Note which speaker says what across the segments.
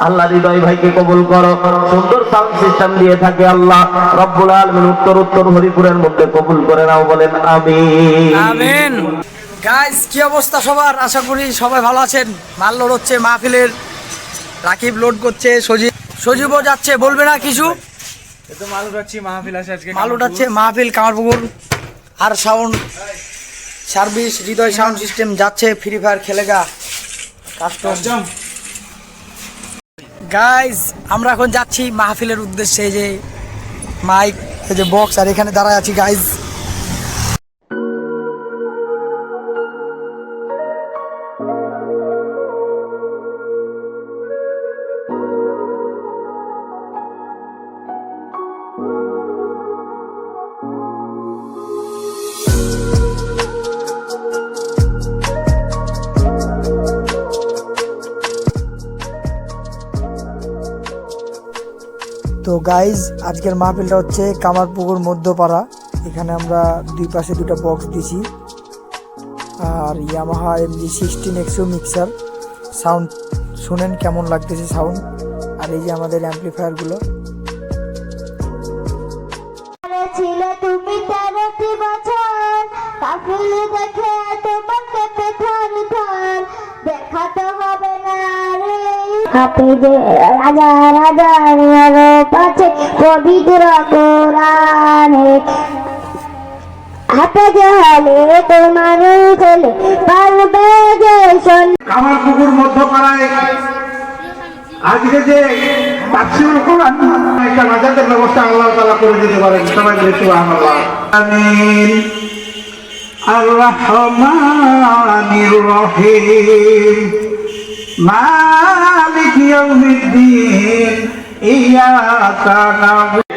Speaker 1: আল্লাহ হৃদয় ভাইকে কবুল করো, সুন্দর সাউন্ড সিস্টেম দিয়ে থাকে আল্লাহ রব্বুল আলামিন উত্তর হরিপুরের মধ্যে কবুল করে নাও, বলেন আমিন
Speaker 2: আমিন। গাইস কি অবস্থা সবার, আশা করি সবাই ভালো আছেন। মাল লোড হচ্ছে মাহফিলের, রাকিব লোড করছে, সজীবও যাচ্ছে, বলবে না কিছু? মাল উঠাচ্ছে মাহফিল কামারপুকুর, আর সাউন্ড সার্ভিস হৃদয় সাউন্ড সিস্টেম যাচ্ছে, ফ্রি ফায়ার খেলেগা কাস্টম। গাইস আমরা এখন যাচ্ছি মাহফিলের উদ্দেশ্যে, এই যে মাইক, এই যে বক্স, আর এখানে দাঁড়ায় আছি গাইস। তো গাইজ আজকের মাহফিলটা হচ্ছে কামারপুকুর মধ্যপাড়া। এখানে আমরা দুই পাশে দুটো বক্স দিছি, আর ইয়ামাহা MG16 মিক্সার। সাউন্ড শুনেন কেমন লাগতেছে সাউন্ড, আর এই যে আমাদের অ্যাম্প্লিফায়ারগুলো।
Speaker 3: হাজার হাজার পাচ্ছে পবিত্র কোরআনে, হাতে জলে তোমার চলে পারবে যে
Speaker 4: কামারপুকুর মধ্যপাড়ায় আজকে যে তাফসীরুল কোরআন একটা নাজাতের ব্যবস্থা আল্লাহ তাআলা করে দিতে পারেন। সবাই বলে সুবহানাল্লাহ। আমিন। আর রহমানির রহিম মালিক ইয়াউমিদ্দিন ইয়াকা নাবুদু।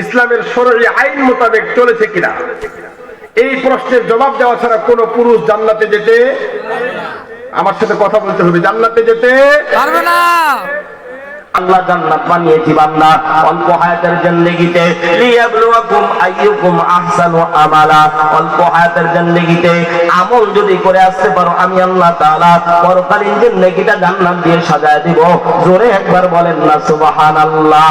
Speaker 4: ইসলামের শরঈ আইন মোতাবেক চলেছে কিনা এই প্রশ্নের জবাব দেওয়া ছাড়া কোন পুরুষ জান্নাতে যেতে, আমার সাথে কথা বলতে হবে, জান্নাতে যেতে
Speaker 2: পারবে না।
Speaker 1: আল্লাহ জান্নাত বানিয়েছি বান্দা অল্প হায়াতের জিন্দেগিতে, লিয়াবলুয়াকুম আইয়ুকুম আহসানু আমালা। অল্প হায়াতের জিন্দেগিতে আমল যদি করে আসতে পারো, আমি আল্লাহ তাআলা পরকালীন জিন্দেগিটা জান্নাত দিয়ে সাজায় দিব। জোরে একবার বলেন না সুবহানাল্লাহ।